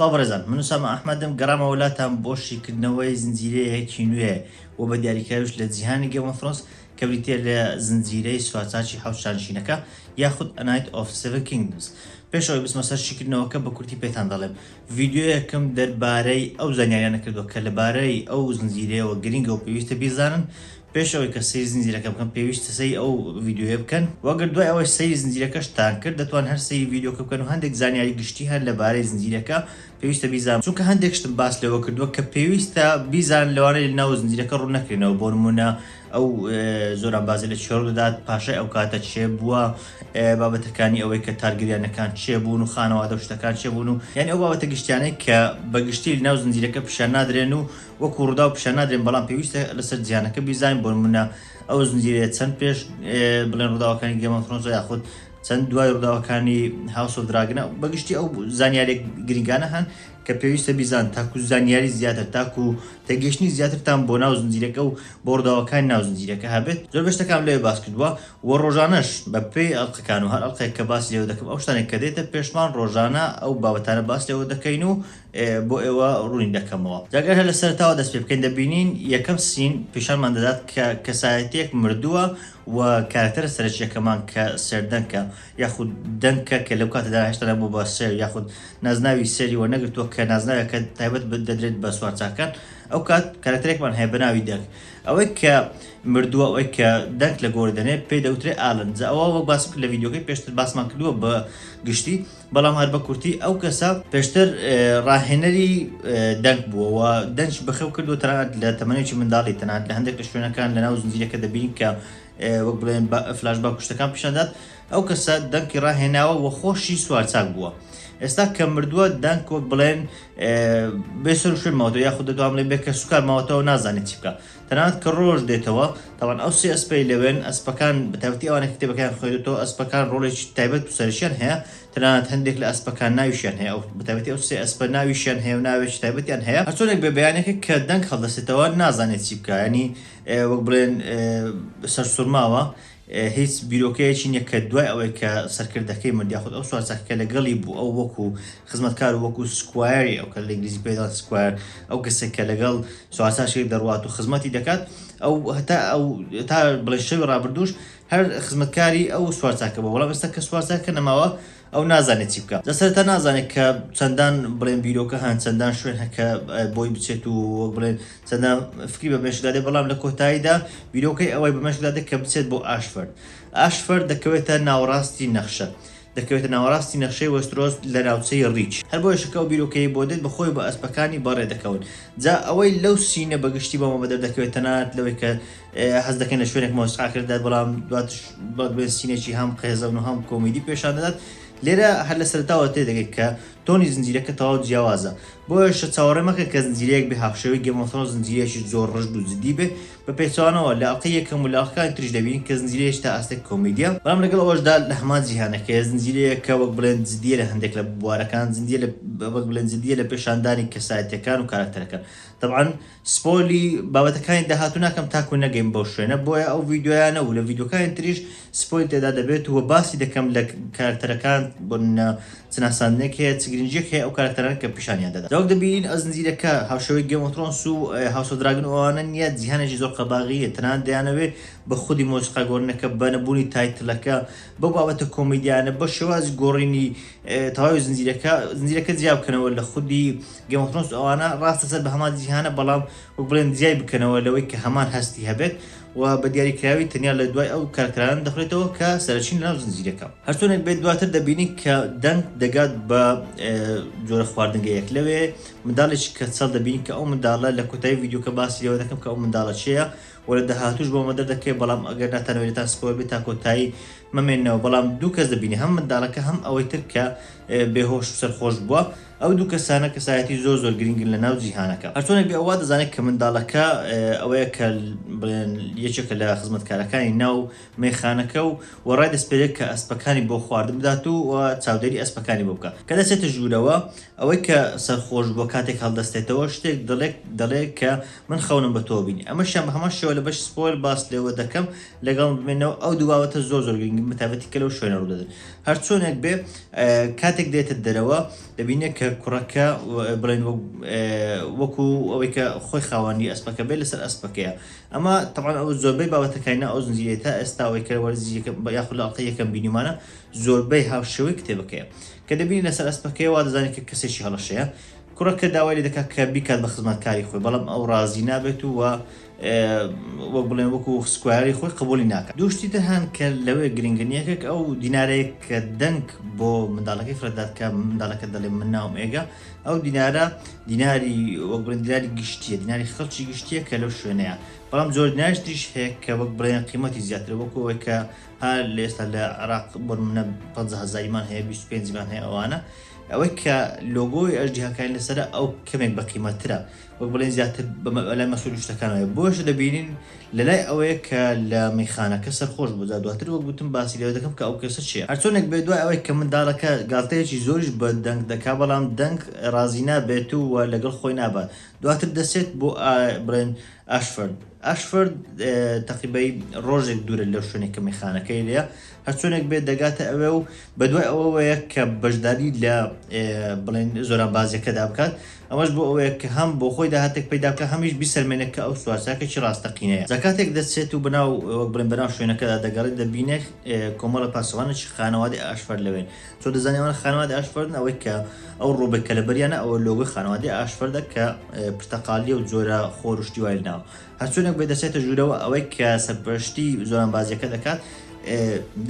سڵاو بەڕێزان، من وسام ئەحمەدم گەڕامە وڵاتان بۆ شیکردنەوەی زنجیرەیەکی نوێ و بە دیاریکراویش لە جیهانی گێم ئۆف ترۆنز کە بریتێ لە زنجیرەی سوارچاکی حەوت شانشینەکە یاخود A Night of Seven Kingdoms. پێشەوەی بچمە سەر شیکردنەوەکە بە کورتی پێتان دەڵێم. ڤیدیۆیەکم دەربارەی ئەو زانیاریانە کردووە کە لەبارەی ئەو زنجیرەیەوە گرینگە و پێویستە بیزانن. پێشەوەی کە سەیری زنجیرەکە بکەن پێویستە سەیری ئەو ڤیدیۆیە بکەن. وەگەر دوای ئەوەی سەیری زنجیرەکەشتان کرد دەتوان هەر سەیری ڤیدیۆکە بکەن و هەندێک زانیاری گشتی هەن لەبارەی زنجیرەکە پێویستە بیزانن. چونکە هەندێک شتم باس لەوە کردووە کە پێویستە بیزانن لەوانەیە لەناو زنجیرەکە ڕوو نەکرێنەوە. بۆ نمونە ئەو زۆران بازی لە چێڕ دەدات پاشای ئەو کاتە چێ بووە، بابەتەکانی ئەوەی کە تارگریانەکان چێ بوون و خانەوادە و شتەکان چێ بوون و یعنی ئەو بابەتە گشتیانەی کە بەگشتی لەناو زنجیرەکە پیشان نادرێن و وەکو ڕوودا و پیشان نادرێن، بەڵام پێویستە لەسەر جیهانەکە بیزانین. بۆ نمونە ئەو زنجیرەیە چەند پێش بڵێن ڕووداوەکانی گێم ئۆف ترۆنز یاخود چەند دوای ڕووداوەکانی هاوس ئۆف دراگنە، بەگشتی ئەو زانیارێک گرنگانە هەن کە پێویستە بیزان تاکو زانیاری زیاتر تاکو تێگەشتنی زیاترتان بۆ ناو زنجیرەکە و بۆ ڕووداوەکانی ناو زنجیرەکە هەبێت. زۆر بەشتەکان لێ باس کردووە و ڕۆژانەش بە پێی ئەڵقەکان و هەر ئەڵقەیەک کە باسی لێوە دەکەم ئەو شتانێک کە دێتە پێشمان ڕۆژانە ئەو بابەتانە باس لێوە دەکەین و بۆ ئێوە ڕوونی دەکەمەوە. جاگەر هەر لە سەرتاوە دەست پێ بکەین دەبینین یەکەم سین پیشانمان دەدات کە کەسایەتیەک مردووە و کارکتەرە سەرەکیەکەمان کە سەردەنکە یاخود دەنکە کە لەو کاتەدا هێشتا نەبوو بە سێر یاخود نازناوی سێری وە نەگرتووە کە نازناویەکە تایبەت دەدرێت بە سوارچاکان. ئەو کات کارکتەرێکمان هەیە بەناوی دەنک. ئەوەی کە مردووە ئەوەی کە دەنک لە گۆڕی دەنێت پێی دەوترێت ئالن. جا ئەوە وەک باس کرد لە ڤیدیۆکەی پێشتر باسمان کردووە بە گشتی، بەڵام هەر بە کورتی ئەو کەسە پێشتر ڕاهێنەری دەنک بووە و دەنج بەخێو کردووە تەنانەت لە تەمەنێکی منداڵی تەنانەت لە هەندێک لە شوێنەکان لەناو زنجیرەکە دەبینین کە وەک بڵێن فلاش باک شتەکان پیشاندات. ئەو کەسە دەنکی ڕاهێناوە و خۆشی سوارچاک بووە. ئێستا کە مردووە دەنک وەک بڵێن بێسەر شوێن ماوەتەوە یاخود دەتوانم لێ بێت کە سوکار ماوەتەوە نازانێت چی بکە. تەنانەت کە ڕۆژ دێتەوە تاوان ئەو سێ ئەسپەی لەوێن ئەسپەکان بەتایبەتی ئەوانە کتێبەکان خۆیدێتەوە ئەسپەکان ڕۆڵێکی تایبەت و سەرشیان هەیە. تەنانەت هەندێک لە ئەسپەکان ناویشیان هەیە ئەو بەتایبەتی ئەو سێ ئەسپە ناویشیان هەیە و ناوێکی تایبەتیان هەیە. هەرچۆنێک بە بەیانێکە کە دەنگ هەڵدەستێتەوە نازانێت چی بکە، ینی وەک بڵێن سەرسوورماوە هیچ بیرۆکەیەکی نییە کە دوای ئەوەی کە سەرکردەکەی مرد یاخود ئەو سوارچاکە لەگەڵی بوو ئەو وەکو خزمەتکار و وەکو سکوایری ئەو کە لە ئینگلیزی پێدا سکوایر ئەو کەسێک کە لەگەڵ سوارچاکێک دەڕوات و خزمەتی دەکات ئەو هەتا ئەو تا بڵێ شەوی ڕابردووش هەر خزمەتکاری ئەو سوارچاکە بوو، بەڵام ئێستا کە سوارچاکە نەماوە ئەو نازانێت چی بکە. لەسەرتا نازانێت کە چەندان بڵێن بیرۆکە هەن چەندان شوێن هەکە بۆی بچێت و بڵێن چەندان فکری بە مێشکدادێ، بەڵام لە کۆتاییدا بیرۆکەی ئەوەی بە مێشکدادێت کە بچێت بۆ ئاشفەرد. ئاشفەرد دەکەوێتە ناوەڕاستی نەخشە، دەکەوێتە ناوەڕاستی نەخشەی وەسترۆس لە ناوچەی ڕیچ. هەر بۆ شەکە و بیرۆکەی بۆ دێت بەخۆی بە ئەسپەکانی بەڕێ دەکەون. جا ئەوەی لەو سینە بەگشتی بەمە بەدەر دەکەوێت تەنانەت لەوەی کە حەز دەکەن لە شوێنێک مۆسیقاکردات، بەڵام دواتش بڵێن سینێکی هەم قێزەون و هەم کۆمیدی پێشان دەدات. لێرە هەر لە سەرتاوە تێدەگەیت کە تۆنی زنجیرەکە تەواو جیاوازە. بۆیە چاوەڕێ مەکە کە زنجیرەیەک بێ هاوشێوەی گێم ئۆف ترۆنز زنجیرەیەکی زۆر ڕژد و جدی بێ. بە پێچوانەوە لە ئەڵقەی یەکەم و لە ئەڵقەکانی تریش دەبینین کە زنجیرەیەش تا ئاستێک کۆمیدیە، بەڵام لەگەڵ ئەوەشدا لە هەمان جیهانەکە زنجیرەیەکە وەک بڵێن جدیە لە هەندێک لە بوارەکان، وەک بڵێن جدیە لە پێشاندانی کەسایەتیەکان و کاراکتەرەکان. طبعاً سپۆیلی بابەتەکانی داهاتوو ناکەم تاکو نەگەین بەو شوێنە، بۆیە ئەو ڤیدیۆیانە و لە ڤیدیۆکانی تریش سپۆیل تێدا دەبێت و باسی دەکەم لە کاراکتەرەکان بۆ چناساندنێک هەیە چ گرنگیەک هەیە ئەو کاراکتەران کە پیشانیان دەدا. جاوەک دەبینین ئەو زنجیرەکە هاوشێوەی گێم ئۆف ترۆنز و هاوس ئۆف دراگن ئەوانە نییە، جیهانێکی زۆر قەباغیە. تەنانەت دەیانەوێت بە خودی مۆسیقا گۆڕینەکە بە نەبوونی تایتڵەکە بە بابەتە کۆمیدیانە بە شێوازی گۆڕینی تەواوی زنجیرەکە جیا بکەنەوە لە خودی گێم ئۆف ترۆنز ئەوانە ڕاستە سەر بە هەمان جیهانە، بەڵام وەک بڵێن جیای بکەنەوە لەوەی کە هەمان هەستی هەبێت و بە دیاریکراوی تەنیا لە دوای ئەو کارکتەران دەخرێتەوە کە سەرچین لەناو زنجیرەکە. هەرچۆنێک بێت دواتر دەبینی کە دەنگ دەگات بە جۆرە خواردنگەیەک. لەوێ منداڵێکی کە چەڵ دەبینی کە ئەو منداڵە لە کۆتایی ڤیدیۆکە باسی لەوە دەکەم کە ئەو منداڵە چییە و لە داهاتووش بۆ مەدەر دەکەێت، بەڵام ئەگەر ناتانەوێتان سپۆیل بێت تا کۆتایی مەمێنەوە. بەڵام دوو کەس دەبینی، هەم منداڵەکە هەم ئەوەی تر کە بێهۆش و سەرخۆش بووە. ئەو دوو کەسانە کەسایەتی زۆر زۆر گرنگن لە ناو جیهانەکە. هەرچۆنێک بێ ئەوە دەزانێت کە منداڵەکە ئەوەیە کە بڵێن یەکێکە لە خزمەتکارەکانی ناو مێخانەکە و وەڕای دەستپێرێت کە ئەسپەکانی بۆ خواردن بدات و چاودێری ئەسپەکانی بۆ بکە. کە دەچێتە ژوورەوە ئەوەی کە سەرخۆش بۆ کاتێک هەڵدەستێتەوە شتێک دەڵێت کە من خەونم بە تۆ بینی. ئەمەشیان بە هەمان شێوە لە بەش سپۆیل باس لێوە دەکەم لەگەڵ بمێنەوە ئەو دوو بابەتە زۆر زۆر گرنگن بەتایبەتی کە لەو شوێنە ڕوودەدەن. هەرچۆنێک بێ کاتێک دێتە دەرەوە دەبینێت کە کوڕەکە بڵێن وەکو ئەوەی کە خۆی خاوەنی ئەسپەکە بێت لەسەر ئەسپەکەیە. ئەمە طبعاً ئەو زۆربەی بابەتەکەینە ئەو زنجیرەیە تا ئێستا ئەوەی کە وەرزی یاخود لە ئەڵقەی یەکەم بینیمانە زۆربەی هاوشێوەی کتێبەکەیە کە دەبینی لەسەر ئەسپەکەی وا دەزانێت کە کەسێکی هەڵەشەیە. کوڕەکە داوای لێ دەکات کە بیکات بە خزمەتکاری خۆی، بەڵام ئەو ڕازی نابێت و وەک بڵێن وەکو سکواری خۆی قبولی ناکات. دوو شتی تر هەن کە لەوێ گرنگنیەکێک ئەو دینارەیە کە دەنگ بۆ منداڵەکەی فرەدات کە منداڵەکە دەڵێ من ناوم ئێگە، ئەو دینارە دیناری وەک بڵێن دیناری گشتیە، دیناری خەڵکی گشتیە کە لەو شوێنەیە. بەڵام زۆر دیناریش تریش هەیە کە وەک بڵێن قیمەتی زیاتر، وەکو ئەوەی کە هەر لە ئێستا لە عێراق بۆ نمونە 50,000 هەیە، 25 هەیە ئەوانە. ئەوەی کە لۆگۆی ئەژدیهاکانی لەسرە ئەو کەمێک بە قیمەترە، وەک بڵێن زیاتر لای مەسئول شتەکانەوە. بۆشە دەبینین لە لای ئەوەیە کە لە میخانەکە سەرخۆش بوو. دواتر وەک گوتم باسی لەوە دەکەم کە ئەو کەسە چییە. هەرچۆنێک بێت دوای ئەوەی کە منداڵەکە گاڵتەیەکی زۆریش بە دەنگ دەکا، بەڵام دەنگ ڕازی نابێت و لەگەڵ خۆی نابات. دواتر دەچێت بۆ بڵێن ئاشفرد تقریبەی ڕۆژێک دوورە لەو شوێنێک کە میخانەکەی لێە. هەرچۆنێک بێت دەگاتە ئەوێ و بەدوای ئەوەیە کە بەشداری لە بڵێن زۆران بازیەکەدا بکات. ئەمەش بۆ ئەوەیە کە هەم بۆ خۆی داهاتێک پەیدا بکە، هەمیش بیسەلمێنێت کە ئەو سوارچاکێکی ڕاستەقینەیە. زەکاتێک دەچێت و بەناو وەک بڵێن بەناو شوێنەکەدا دەگەڕێت، دەبینێت کۆمەڵە پاسەوانێکی خانەوادەی ئاشفرد لەوێن. چۆ دەزانێت ئەوە خانەوادەی ئاشفردن؟ ئەوەی کە ئەو ڕۆبێک کە لە بەریانە ئەوە لۆگۆی خانەوادەی ئاشفردە کە پرتەقالیە و جۆرە خۆروشتی وای لەناوە. هەرچۆنێک بێت دەچێتە ژوورەوە ئەوەی کە سەرپەرشتی زۆران بازیەکە دەکات،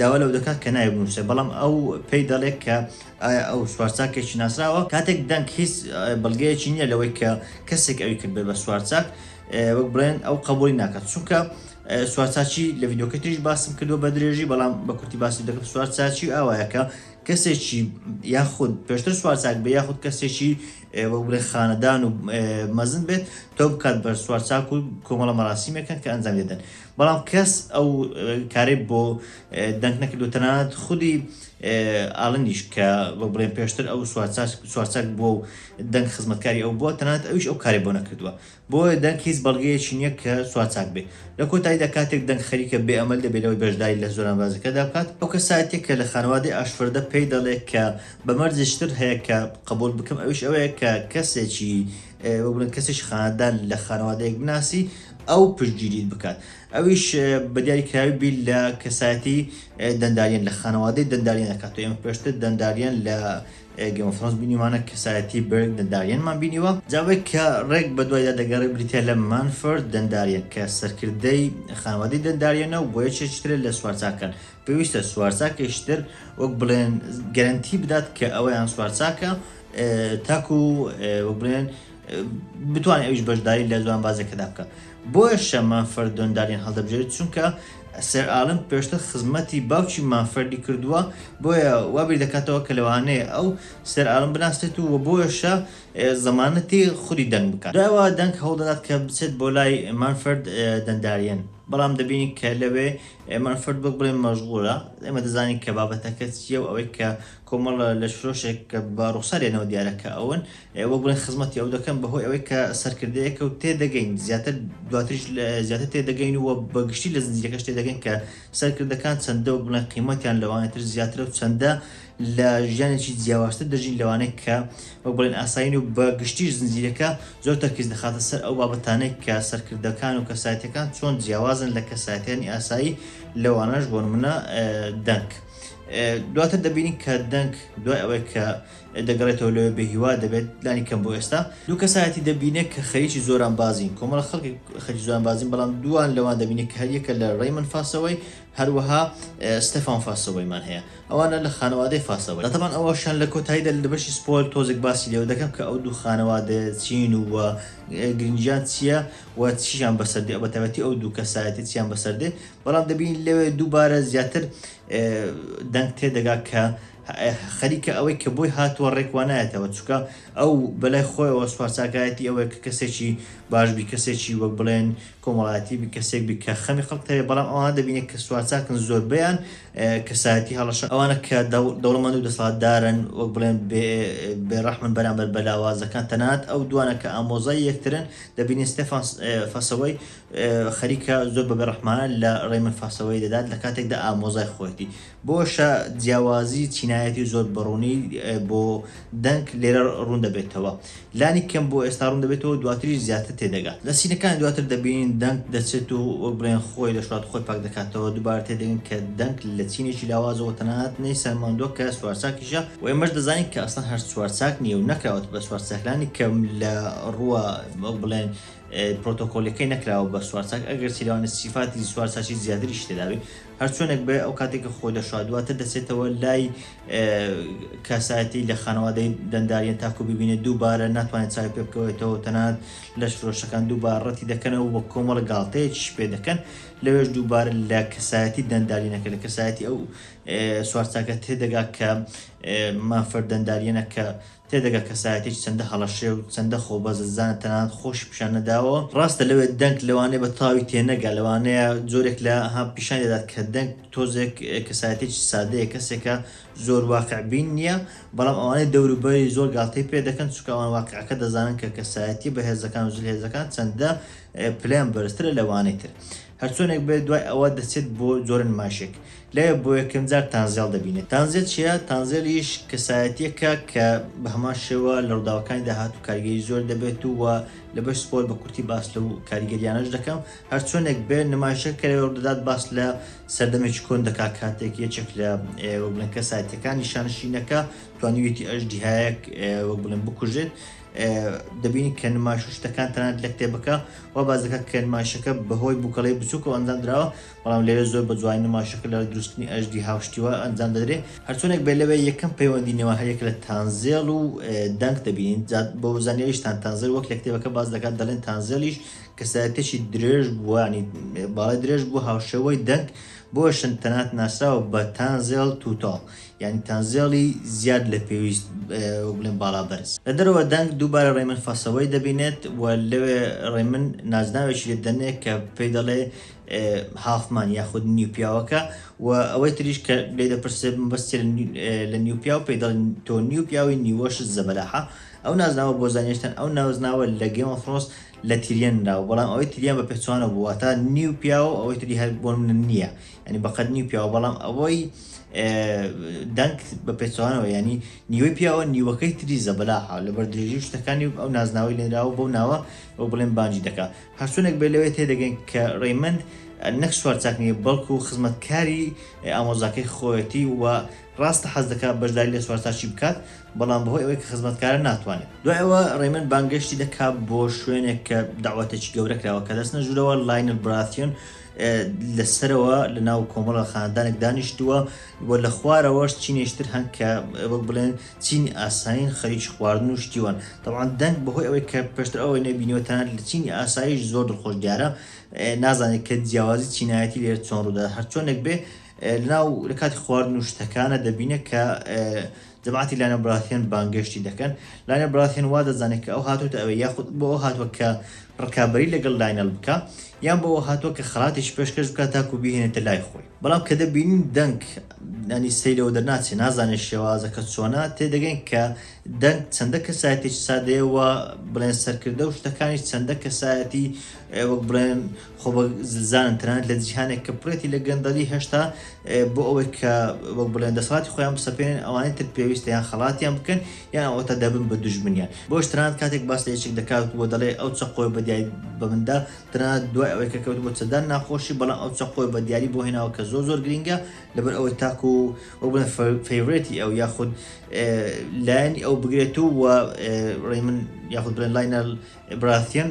داوا لەو دەکات کە نایە بنووسێ، بەڵام ئەو پێی دەڵێت کە ئایا ئەو سوارچاکێکی ناسراوە. کاتێک دەنگ هیچ بەڵگەیەکی نییە لەوەی کە کەسێک ئەوی کرد بێ بە سوارچاک، وەک بڵێن ئەو قبولی ناکات. چونکە سوارچاچی لە ڤیدیۆکە تریش باسم کردووە بە درێژی، بەڵام بە کورتی باسی دەکەم سوارچاچی ئاوایە کە کەسێکی یاخود پێشتر سوارچاک بێ یاخود کەسێکی وەک بڵێن خانەدان و مەزن بێت تۆ بکات بە سوارچاک و کۆمەڵە مەراسیمێکن کە ئەنجام دێدەن. بەڵام کەس ئەو کارێ بۆ دەنگ نەکردو، تەنانەت خودی ئاڵندیش کە وەک بڵێن پێشتر ئەو سوارچاک بۆ دەنگ خزمەتکاری ئەو بووە، تەنانەت ئەویش ئەو کارێ بۆ نەکردووە. بۆیە دەنگ هیچ بەڵگەیەکی نییە کە سوارچاک بێ. لە کۆتاییدا کاتێک دەنگ خەریکە بێ ئەمەل دەبێتەوەی بەشداری لە زۆران بازەکەدا بکات. ئەو کەسایەتێک کە لە خانەوادەی ئاشفردە پێی دەڵێت کە بەمەرجشتر هەیە کە قبول بکەم، ئەویش ئەوەیە کە کەسێکی وەک بڵێن کەسێکی خانەدان لە خانەوادەیەک بناسی ئەو پشتگیریت بکات. ئەویش بە دیاریکراوی بیت لە کەسایەتی دەنداریان لە خانەوادەی دەنداریان دەکات. ئێمە پێشتر دەنداریان لە گێم ئۆف ترۆنز بینیوانە کەسایەتی بەرگ دەنداریانمان بینیوە. جاوەی کە ڕێک بە دوایدا دەگەڕێ بریتە لە مانفرد دەنداریان کە سەرکردەی خانەوادەی دەنداریانەوە بۆ یەکێکترە لە سوارچاکان. پێویستە سوارچاکێشتر وەک بڵێن گەرانتی بدات کە ئەوەیان سوارچاکە تاکو وەک بڵێن بتوانێت ئەویش بەشداری لە زۆران بازەکەدا بکە. بۆیە مانفرد دەنداریان هەڵدەبژێت، چونکە سەر ئاڵم پێشتر خزمەتی باوکی مانفردی کردووە، بۆیە وابیر دەکاتەوە کە لەوانەیە ئەو سەر ئاڵم بناستێت و بۆیەشە زەمانەتی خودی دەنگ بکات. دوایەوە دەنگ هەوڵدەدات کە بچێت بۆ لای مانفرد دەنداریان، بەڵام دەبینی کە لەوێ مانفرد وەک بڵێن مەشغوڵە. ئێمە دەزانین کە بابەتەکە چییە و ئەوەی کە کۆمەڵە لە فرۆشێک کە بە ڕوخسارێنەوە دیارەکە ئەوەن وەک بڵێن خزمەتی ئەو دەکەن بەهۆی ئەوەی کە سەرکردەیەکە و تێدەگەین زیاتر دواتریش زیاتر تێدەگەین و بەگشتی لە زنجیرەکەش تێدەگەین کە سەرکردەکان چەندە وەک بڵێن قیمەتیان لەوانێتر زیاترە و چەندە لە ژیانێکی جیاوازتر دەژین لەوانەیە کە وەک بڵێن ئاساین و بەگشتیش زنجیرەکە زۆر تەرکیز دەخاتە سەر ئەو بابەتانەی کە سەرکردەکان و کەسایەتەکان چۆن جیاوازن لە کەسایەتیانی ئاسایی لەوانەش بۆ نمونە دەنگ. دواتر دەبینین کە دەنگ دوای ئەوەی کە دەگەڕێتەوە لەوێ بەهیوا دەبێت لانی کەم بۆ ئێستا دوو کەسایەتی دەبینێت کە خەریکی زۆران بازین، کۆمەڵە خەڵکی خەریکی زۆران بازین، بەڵام دووان لەوان دەبینێت کە هەریەکە لە ڕەیمن فاسەوەی هەروەها ستێفان فاسەوەیمان هەیە، ئەوانە لە خانەوادەی فاسەوەی. دەتەمان ئەوەشان لە کۆتاییدا لە بەشی سپۆیل تۆزێک باسی لێوە دەکەم کە ئەو دوو خانەوادە چین و گرنجیان چییە و چیان بەسەردێ، بەتایبەتی ئەو دوو کەسایەتی چیان بەسەردێ. بەڵام دەبین لەوێ دووبارە زیاتر دەنگ تێدەگا کە خەریکە ئەوەی کە بۆی هاتووە ڕێکوانایەتەوە، چونکە ئەو بەلای خۆیەوە سوارچاکایەتی ئەوەیە کە کەسێکی باشبی، کەسێکی وەک بڵێن کۆمەڵایەتی بی، کەسێک بی کە خەمی خەڵکتەوێ. بەڵام ئەوانە دەبینێت کە سوارچاکن زۆربەیان کەسایەتی هەڵەشە، ئەوانە کە دەوڵەمەند و دەسەڵاتدارن وەک بڵێن بێڕەحمن بەرامبەر بە لاوازەکان. تەنانەت ئەو دوانە کە ئامۆزای یەکترن دەبینێت ستێفان فاسەوەی خەریکە زۆر بە بێڕەحمانە لە ڕەیمن فاسەوەی دەدات لە کاتێکدا ئامۆزای خۆیەتی. بۆشە جیاوازی چینە چینایەتی زۆر بەڕوونی بۆ دەنگ لێرە ڕوون دەبێتەوە لانی کەم بۆ ئێستا ڕوون دەبێتەوە دواتریش زیاتر تێدەگات لە سینەکان دواتر دەبین دەنگ دەچێت و بڵێن خۆی لە شڵات خۆی پاک دەکاتەوە دووبارە تێدەگەن کە دەنگ لە چینێکی لاوازەوە تەنانەت نەی سەرماندووە کە سوارچاکیشە و ئێمەش دەزانین کە ئەسڵەن هەر سوارچاک نییە و نەکراوەت بە سوارچاکلانی کەم لە ڕووە بڵێن پرۆتۆکۆلەکەی نەکراوە بە سوارچاک ئەگەر سیلوانە سیفاتی سوارچاکی زیاتریش تێداوی هەرچۆنێک بێ ئەو کاتێککە خۆی دەشوا دواتر دەچێتەوە لای کەسایەتی لە خانەوادەی دەنداریان تاکو ببینێت دووبارە ناتوانێت چاوی پێ بکەوێتەوە تەنانەت لەش فرۆشەکان دووبارە ڕەتی دەکەنەوە بە کۆمەڵە گاڵتەیەکیش پێ دەکەن لەوێش دووبارە لە کەسایەتی دەندارینەکە لە کەسایەتی ئەو سوارچاکە تێدەگا کە مافەر دەنداریەنە کە تێدەگا کەسایەتێکی چەندە هەڵەشێ و چەندە خۆبەزەزانە تەنانەت خۆشی پیشان نەداوە ڕاستە لەوێت دەنگ لەوانەیە بە تاوی تێنەگا لەوانەیە جۆرێک لە هەم پیشان دەدات کە دەنگ تۆزێک کەسایەتێکی سادەیە کەسێکە زۆر واقعبین نییە بەڵام ئەوانەی دەوروبەری زۆر گاڵتەی پێ دەکەن چکەوان واقعەکە دەزانن کە کەسایەتی بە هێزەکان و هێزەکان چەندە پلیان بەرزترە لەوانەی تر هەرچۆنێک بێت دوای ئەوە دەچێت بۆ زۆرن ماشێک لەوێ بۆ یەکەم جار تانزیال دەبینێت تانزیل چیە؟ تانزیلیش کەسایەتیەکە کە بە هەمان شێوە لە ڕووداوەکانی داهات و کاریگەری زۆر دەبێت و لە بەش سپۆر بە کورتی باس لە و کاریگەریانەش دەکەم هەرچۆنێک بێت نمایشە کە لەوێ دەدات باس لە سەردەمێکی کۆن دەکا کاتێک یەکێک لە بڵێن کەسایەتیەکانی شانشینەکە توانیویەتی ئەژدیهایەک بڵێن بکوژێت دەبینی کە نمایش شتەکان تەنانەت لە کتێبەکە و باز دەکات کە نمایشەکە بەهۆی بووکەڵەی بچووکەوە ئەنجام درراوە بەڵام لێرە زۆر بە جوانی نمایشەکە لە دروستنی ئەژدی هاوشتیوە ئەنجام دەدرێت هەرچۆنێک بێت لەوێ یەکەم پەیوەندی نێوان هەرێک لە تانزیل و دەنگ دەبینین بۆ زانیاریشتان تانزیل وەک لە کتێبەکە باز دەکات دەڵێن تانزیلیش کەسایەتێکی درێژ بووە ینی باڵای درێژ بوو هاوشێوەی دەنگ بۆشن تەنانەت ناسراوە بە تانزیل تووتاڵ یعنی تانزیلی زیاد لە پێویست بڵێن باڵا بەرز لە دەرەوە دەنگ دووبارە ڕێمن فاسەوەی دەبینێت و لەوێ ڕێمن نازناوێکی لێ دەنێت کە پێی دەڵێ هافمان یاخود نیوپیاوەکە و ئەوەی تریش کە لێ دەپرسێ بەستی لە نیوپیا و پێی دەڵێن تۆ نیوپیاوی نیوەشت زەبەلاحە ئەو نازناوە بۆ زانیشتن ئەو نازناوە لە گێم ئۆف ترۆنز لە تیریان راوە بەڵام ئەوەی تریان بە پێچوانە بووە تا نیو پیاوە ئەوەی تری هەر بۆ من نییە ینی بەقەت نیو پیاوە بەڵام ئەوەی دەنگ بە پێچوانەوە ینی نیوەی پیاوە نیوەکەی تری زەبەلاحە لەبەر درێژی شتەکانی ئەو نازناوی لێنراوە بۆ ناوە ئەو بڵێن بانجی دەکات هەرچۆنێک بێ لەوێ تێدەگەن کە ڕێمەند نەک سوارچاک نیە بەڵکو خزمەتکاری ئامۆزاکەی خۆیەتی و ڕاستە حەز دەکات بەشداری لە سوارچاکی بکات بەڵام بەهۆی ئەوەی کە خزمەتکارە ناتوانێت دوای ئەوە ڕێمەند بانگەشتی دەکات بۆ شوێنێک کە داواتێکی گەورە کراوە کە دەستنە ژوورەوە لاینل براسیۆن لەسەرەوە لە ناو کۆمەڵە خاندانێک دانیشتووە بۆ لە خوارەوەش چینێشتر هەن کە وەک بڵێن چینی ئاساین خەریکی خواردن و شتیوان طبعا دەنگ بەهۆی ئەوەی کە پێشتر ئەوەی نەبینیوە تەنانەت لە چینی ئاسایش زۆر دڵخۆش دیارە نازانێت کە جیاوازی چینایەتی لێرە چۆن ڕوودا هەرچۆنێک بێ لەناو لە کاتی خواردن و شتەکانە دەبینێت کە جەماعەتی لاینە براسیۆن بانگەشتی دەکەن لاینە براسیۆن وا دەزانێت کە ئەو هاتووتە ئەوەی یاخود بۆ ئەو هاتووە کە ڕکابەری لەگەڵ لاینەل بکە یان بۆ ئەو هاتووە کە خەڵاتێکی پێشکەش بکات تاکو بیهێنێتە لای خۆی بەڵام کە دەبینین دەنگ ینی سەیرەوە دەرناچێ نازانێت شێوازەکە چۆنە تێدەگەین کە دەنگ چەندە کەسایەتێکی سادەیەوە بڵێن سەرکردە و شتەکانی چەندە کەسایەتی وەک بڵێن خۆ بە زلزانن تەنانەت لە جیهانێک کە پڕێتی لە گەندەڵی هێشتا بۆ ئەوەی کە وەک بڵێن دەسەڵاتی خۆیان بسەپێنن ئەوانەی تر پێویستە یان خەڵاتیان بکەن یان ئەوەتە دەبن بە دوژمنیان بۆش تەنانەت کاتێک باس لە یەکێک دەکات بۆ دەڵێ ئەو چەقۆی بە دیاری بە مندا تەنانەت دوای ئەوەی کە کەوت بۆ چەدان ناخۆشی بەڵام ئەو چەقۆی بە دیاری بۆ هێناوە کە زۆر گرینگە لەبەر ئەوەی تاکو وەک بڵێن فەیڤڕێتی ئەو یاخود لایەنی ئەو بگرێت و ڕێمن یاخود بڵێن لاینەل براسیۆن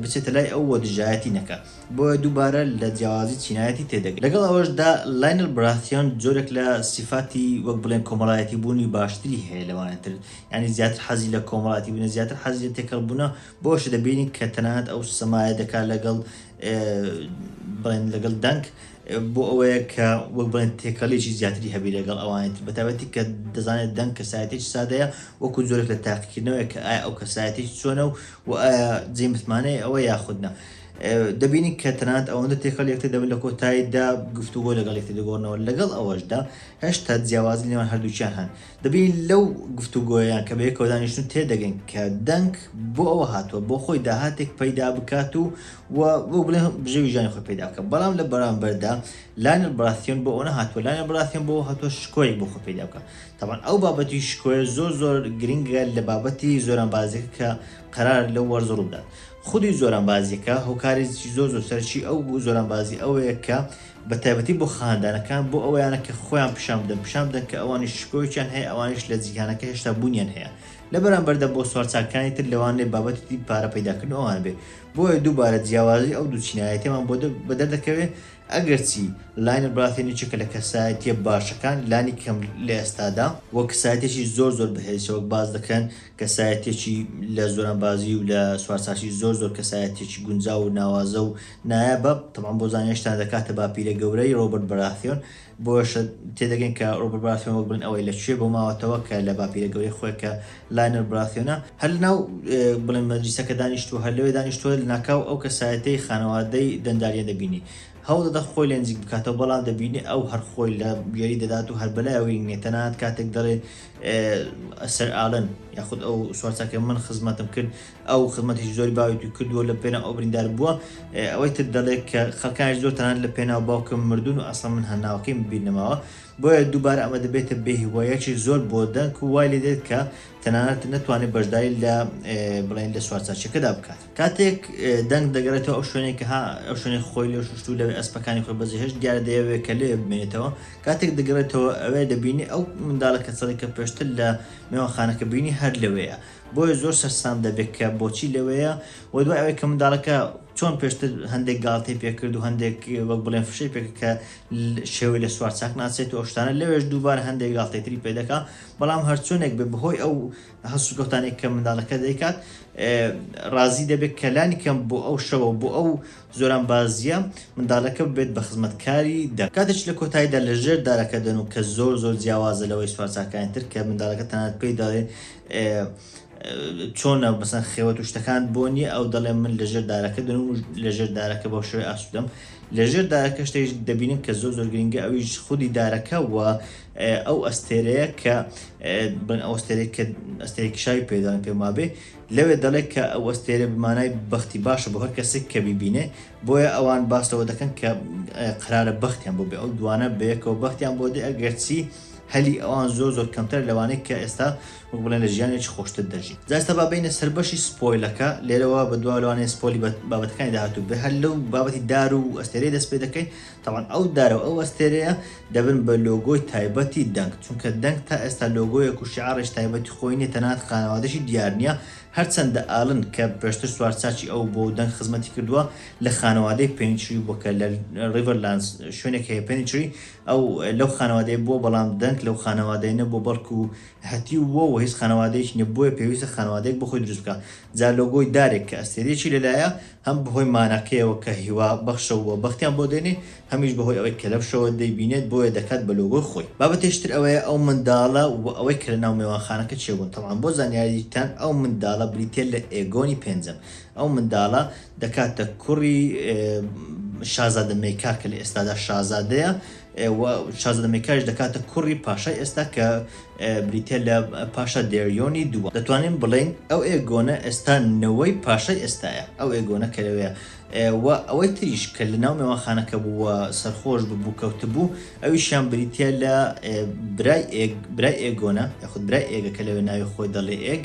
بچێتە لای ئەو وە دژایەتی نەکە بۆیە دووبارە لە جیاوازی چینایەتی تێدەگەن لەگەڵ ئەوەشدا لاینەل براسیۆن جۆرێک لە سیفاتی وەک بڵێن کۆمەڵایەتی بوونی باشتری هەیە لەوانێتر ینی زیاتر حەزی لە کۆمەڵاتی بوونە زیاتر حەزی لە تێکەڵبوونە بۆشە دەبینین کە تەنانەت ئەو سەمایە دەکات لەگەڵ بڵێن لەگەڵ دەنگ بۆ ئەوەیە کە وەک بڵێن تێکەڵێکی زیاتری هەبی لەگەڵ ئەوانێت بەتابەتی کە دەزانێت دەنگ کەسایەتێکی سادەیە وەکو جۆرێک لە تاقیکردنەوەی کە ئایا ئەو کەسایەتێکی چۆنە و ئایا جێ متمانەیە ئەوە یاخودنا دەبینی کە تەنانەت ئەوەندە تێکەڵ یەکتر دەبن لە کۆتاییدا گفتوگۆ لەگەڵ یەکتر دەگۆڕنەوە لەگەڵ ئەوەشدا هێشتا جیاوازی نێوان هەردووچیان هەن دەبین لەو گفتوگۆیان کە بەیەکەوە دانیشتون تێدەگەن کە دەنگ بۆ ئەوە هاتووە بۆ خۆی داهاتێک پەیدا بکات و بۆ بڵێ بژێوی ژیانی خۆی پەیدا بکە بەڵام لە بەرامبەردا لاینر براثیۆن بۆ ئەوە هاتووە لاینر براثیۆن بۆ هاتووە شکۆیەک بۆ خۆی پەیدا بکە طبعا ئەو بابەتی شکۆیە زۆر گرنگە لە بابەتی زۆران بازێک کە قەرار لەو وەرزە ڕوو بدات خودی زۆران بازیەکە هۆکارێکی زۆر سەرچی ئەو زۆران بازی ئەوەیە کە بە تایبەتی بۆ خاندانەکان بۆ ئەویانە کە خۆیان پیشان بدەن کە ئەوانی شکۆیان هەیە ئەوانش لە جیهانەکە هێشتا بوونیان هەیە لە بەرامبەردا بۆ سوارچاکانی تر لەوانێ بابەتی پارە پەیداکردن ئەوان بێ بۆیە دووبارە جیاوازی ئەو دوو چینایەتێمان بۆ بەدەردەکەوێت ئەگەرچی لاینر براثێنێکێکە لە کەسایەتیە باشەکان لانی کەم لە ئێستادا وەک کەسایەتێکی زۆر بەهێزەوە باز دەکەن کەسایەتێکی لە زۆرانبازی و لە سوارچاکی زۆر کەسایەتێکی گونجاو و ناوازە و نایابە تەمان بۆ زانیشتان دەکاتە باپیرە گەورەی ڕۆبرت براثیۆن بۆشە تێدەگەن کە ڕۆبرت براثیۆن وەک بڵێن ئەوەی لەکوێ بۆ ماوەتەوە کە لە باپیرە گەورەی خۆی کە لاینر براثیۆنە هەر ناو بڵێن مەجلیسەکە دانیشتووە هەر لەوێ دانیشتووە ناکاو ئەو کەسایەتەی خانەوادەی دەنداریە دەبینی هەوڵ دەدا خۆی لە نزیک بکاتەوە بەڵام دەبینی ئەو هەر خۆی لە بیێری دەدات و هەر بەلایەوەی نێتەنات کاتێک دەڵێ سەر ئالن یاخود ئەو سوارچاکە من خزمەتم کرد ئەو خزمەتێکی زۆری باوی تو کردووە لە پێنا ئەو بریندار بووە ئەوەی تر دەڵێت کە خەڵکانیش زۆر تەنانەت لە پێناو باوکم مردوون و ئەسڵ من هەناوەکەیم ببینەمەوە بۆیە دووبارە ئەمە دەبێتە بێهیوایەکی زۆر بۆ دەنگ و وای لێ دێت کە تەنانەت نەتوانێت بەشداری لە بڵێن لە سوارچاکەدا بکات کاتێک دەنگ دەگەڕێتەوە ئەو شوێنێک کە ئەو شوێنی خۆی لە شوشت و لەوێ ئەسپەکانی خۆی بەجێهێشت دیارە دەیەوێت کە لێ بمێنێتەوە کاتێک دەگەڕێتەوە ئەوێ دەبینی ئەو منداڵە کەسەڵێکە پێشتر لە میوانخانەکە بینی هەر لەوەیە بۆیە زۆر سەرسام دەبێت کە بۆچی لەوەیە و دوای ئەوەی کە منداڵەکە چۆن پێشتر هەندێک گاڵتەی پێکرد و هەندێک وەک بڵێن فشەی پێکرد کە شێوەی لە سوارچاک ناچێت و ئەوشتانە لەوێش دووبارە هەندێک گاڵتەی تری پێدەکا بەڵام هەرچۆنێک بێ بەهۆی ئەو هەسوگەوتانێک کە منداڵەکە دەیکات ڕازی دەبێت کەلانی کەم بۆ ئەو شەوە بۆ ئەو زۆران بازیە منداڵەکە بێت بە خزمەتکاری کاتێک لە کۆتاییدا لە ژێر دارەکە دەن و کە زۆر جیاوازە لەوەی سوارچاکانی تر کە منداڵەکە تەنانەت پێی دەڵێ چۆنە بەسەن خێوەت و شتەکان بۆ نیە ئەو دەڵێ من لەژێر دارەکە دەن و لەژێر دارەکە بۆ شوێ ئاسوودەم لەژێر دارەکە شتێک دەبینن کە زۆر گرنگە ئەویش خودی دارەکە و ئەو ئەستێرەیە کە بن ئەو ئەستێرەیە کە ئەستێرێکی شاوی پێداڵێن پێما بێ لەوێ دەڵێت کە ئەو ئەستێرە بمانای بەختی باشە بۆ هەر کەسێک کە بیبینێ بۆیە ئەوان باسەوە دەکەن کە قرارە بەختیان بۆ بێ ئەو دوانە بەیەکەوە بەختیان بۆ دێ ئەگەرچی هەلی ئەوان زۆر کەمتر لەوانەیە کە ئێستا بڵێن لە ژیانێکی خۆشتر دەژین جاستا بابینە سەربەشی سپۆیلەکە لێرەوە بە دوالوانێ سپۆلی بابەتەکانی داهاتوو بێ هەر لەو بابەتی دار و ئەستێرەی دەست پێ دەکەین تاوان ئەو دارە و ئەو ئەستێرەیە دەبن بە لۆگۆی تایبەتی دەنگ چونکە دەنگ تا ئێستا لۆگۆیەک و شعارش تایبەتی خۆی نیە تەنانەت خانەوادەشی دیار نییە هەرچەندە ئالن کە پێشتر سوارچاکی ئەو بۆ دەنگ خزمەتی کردووە لە خانەوادەی پێنیچری بۆکە لە ریڤەرلاندز شوێنێک هەیە پێنیچری ئەو لەو خانەوادەیە بۆ بەڵام دەنگ لەو خانەوادەیە بۆ بەڵکو و هەتی بۆ و هیچ خانەوادەیەکی نیە بۆیە پێویستە خانەوادەیەک بۆ خۆی دروست بکە جا لۆگۆی دارێک کە ئەستێرەیەکی لەلایە هەم بەهۆی ماناکەیەوە کە هیوا بەخشەوە بەختیان بۆ دێنێ هەمیش بەهۆی ئەوەی کە لەفشەوە دەیبینێت بۆیە دەکات بە لۆگۆی خۆی بابەتێشتر ئەوەیە ئەو منداڵە و ئەوەی کە لە ناو میوانخانەکە چێبوون تەمان بۆ زانیاریتان ئەو منداڵە بریتێ لە ئێگۆنی پێنجەم ئەو منداڵە دەکاتە کوڕی شازادە مەیکا کە لە ئێستادا شازادەیە شازادە مەیکاش دەکاتە کوڕی پاشای ئێستا کە بریتێ لە پاشا دێریۆنی دووە دەتوانین بڵێن ئەو ئێگۆنە ئێستا نەوەی پاشای ئێستاە ئەو ئێگۆنە کە لەوەیە و ئەوەی تریش کە لە ناو میوانخانەکە بووە سەرخۆش ببوو کەوتبوو ئەویشیان بریتە لە برای ئێگۆنە یاخود برای ئێگە کە لەوێ ناوی خۆی دەڵێ ئێگ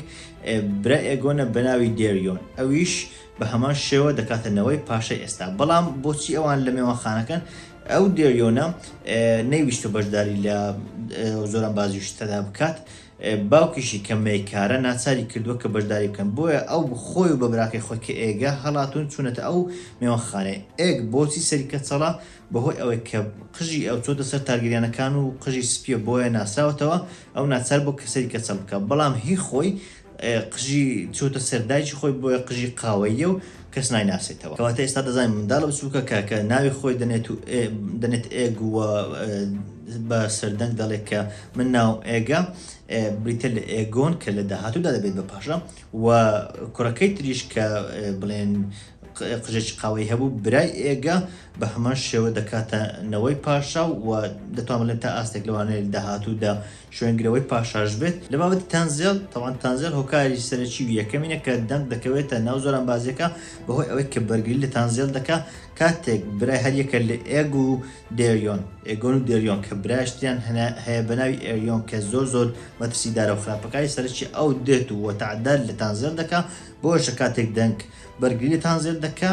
برای ئێگۆنە بەناوی دێریۆن ئەویش بە هەمان شێوە دەکاتەنەوەی پاشای ئێستا بەڵام بۆچی ئەوان لە میوانخانەکەن ئەو دێریۆنە نەیویستە بەشداری لە زۆران بازی شتەدا بکات باوکیشی کە مەیکارە ناچاری کردووە کە بەشداری بکەن بۆیە ئەو خۆی و بە براکەی خۆی کە ئێگە هەڵاتون چوونەتە ئەو میوانخانەیە ئێگ بۆچی سەریکە چەڵا بەهۆی ئەوەی کە قژی ئەو چۆتە سەر تارگریانەکان و قژی سپیە بۆیە ناسراوەتەوە ئەو ناچار بۆ کە سەریکە چەڵ بکە بەڵام هی خۆی قژی چۆتە سەردایکی خۆی بۆیە قژی قاوەیە و کەس نایناسێتەوە کەواتە ئێستا دەزانین منداڵە بچووکە کە ناوی خۆی دەنێت ئێگ و بە سەردەنگ دەڵێت کە من ناو ئێگە بریتە لە ئێگۆن کە لە داهاتوودا دەبێت بە پاشە و کوڕەکەی تریش کە بڵێن قژێکی قاوەی هەبوو برای ئێگە بە هەمان شێوە دەکاتە نەوەی پاشا و دەتوانێت تا ئاستێک لەوانەیە داهاتوودا شوێنگرەوەی پاشاش بێت. لە بابەتی تانزێل تەوان تانزێل هۆکاری سەرەکی یەکەمینە کە دەنگ دەکەوێتە ناو زۆران بازیەکە بەهۆی ئەوەی کە بەرگری لە تانزێل دەکا کاتێک برای هەریەکە لە ئێگ و دێریۆن ئێگۆن و دێریۆن کە برایشتیان هەیە بەناوی ئێریۆن کە زۆر مەترسیدارە و خراپەکاری سەرکی ئەو دێت و وەتەعداد لە تانزێل دەکا بۆشە کاتێک دەنگ بەرگری تانزێل دەکە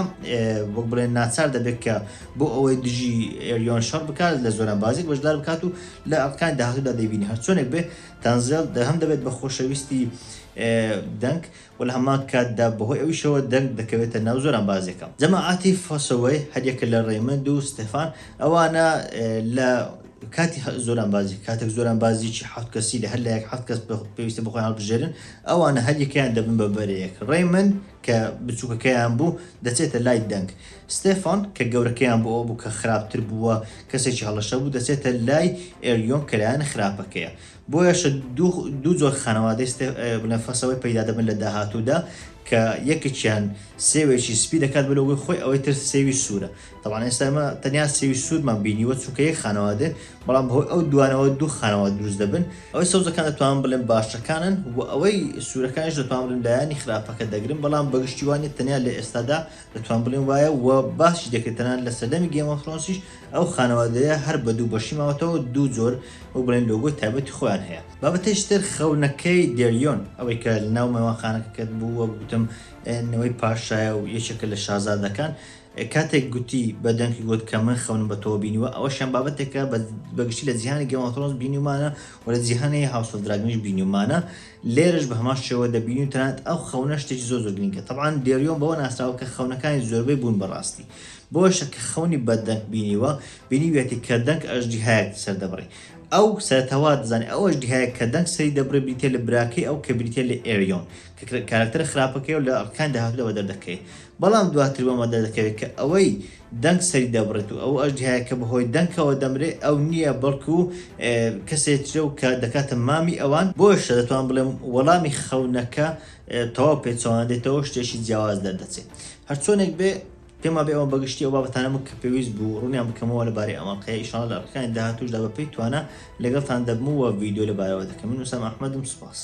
وەک بڵێن ناچار دەبێت کە بۆ ئەوەی دژی ئێریۆن شەڕ بکات لە زۆران بازیک بەشدار بکات و لە ئەڵقانی داهاتوودا دەبینی هەرچۆنێک بێ تانزێل هەم دەبێت بە خۆشەویستی دەنگ و لە هەمان کاتدا بەهۆی ئەویشەوە دەنگ دەکەوێتە ناو زۆران بازیەکە. جەماعەتی فۆسەوەی هەریەکە لە ڕێمەند و ستێفان ئەوانە لە کاتی زۆران بازی کاتێک زۆران بازیی حوت کەسی لە هەر لایەک حوت کەس پێویستە بخۆیان هەڵبژێرن ئەوانە هەریەکەیان دەبن بە بەرەیەک. ڕێمەند کە بچووکەکەیان بوو دەچێتە لای دەنگ. ستێفان کە گەورەکەیان بۆ ئەو بوو کە خراپتر بووە کەسێکی هەڵەشە بوو دەچێتە لای ئێریۆن کە لایەن خراپەکەیە. بۆیەشە دوو زۆر خانەوادەی فەسەوەی پەیدا دەبن لە داهاتوودا کە یەکێکیان سێوێکی سپی دەکات بەلەوەی خۆی ئەوەی تر سێوی سوورە. طبعا ئێستا ئێمە تەنیا سێوی سوودمان بینیوە چونکە یەک خانەوادە بەڵام بەهۆی ئەو دوانەوە دوو خانەواد دروست دەبن. ئەوەی سەوزەکان دەتوانن بڵێن باشەکانن و ئەوەی سوورەکانیش دەتوان بڵێن لایانی خراپەکە دەگرن بەڵام بەگشتیوانی تەنیا لە ئێستادا دەتوان بڵێن وایە و باشی دەکرێتەنان لە سەردەمی گێم ئۆف ترۆنسیش ئەو خانەوادەیە هەر بە دوو بەشی ماوەتەوە دوو جۆر و بڵێن لۆگۆی تایبەتی خۆیان هەیە. بابەتێش تر خەونەکەی دێریۆن ئەوەی کە لە ناو مێوانخانەکەت بوو گوتم نەوەی پاشایە و یەکێکە لە شازادەکان کاتێک گوتی بە دەنگی گوت کە من خەونم بە تۆ بینیوە ئەوەشیان بابەتێکە بەگشتی لە جیهانی گێم ئۆف ترۆنس بینیومانە و لە جیهانی هاوس ئۆف دراگنیش بینیومانە لێرش بە هەمان شێوە دەبینی و تەنانەت ئەو خەونە شتێکی زۆر گرنگە. طبعا دێریۆن بەوە ناسراوە کە خەونەکانی زۆربەی بوون بەڕاستی بۆشە کە خەونی بە دەنگ بینیوە بینیوێتی کە دەنگ ئەژدیهایەک سەردەبڕی ئەو سەرەتاوا دەزانێت ئەو ئەژدیهایەک کە دەنگ سەری دەبڕێ بریتێ لە براکەی ئەو کە بریتێ لە ئێریۆن کە کارکتەرە خراپەکەی و لە ئەڵقانی داهاتوودەوە دەردەکەوێت. بەڵام دواتر بۆمە دەردەکەوێت کە ئەوەی دەنگ سەری دەبڕێت و ئەو ئەژدیهایەکە بەهۆی دەنگەوە دەمرێت ئەو نییە بەڵکو کەسێکترە و کە دەکاتە مامی ئەوان. بۆشە دەتوان بڵێم وەڵامی خەونەکە تەواو پێچەوان دێتەوە شتێکی جیاواز دەردەچێت. هەرچۆنێک بێ پێما بێ ئەوە بەگشتی ئەو بابەتانە کە پێویست بوو ڕوونیان بکەمەوە لەبارەی ئەمەڵقەیە ئیشاڵڵا لە ئەڵقانی داهاتووشدا بە پێی توانە لەگەڵتان دەبم و ڤیدیۆ لەبارەوە دەکەم. من وسام ئەحمەدم. سوپاس.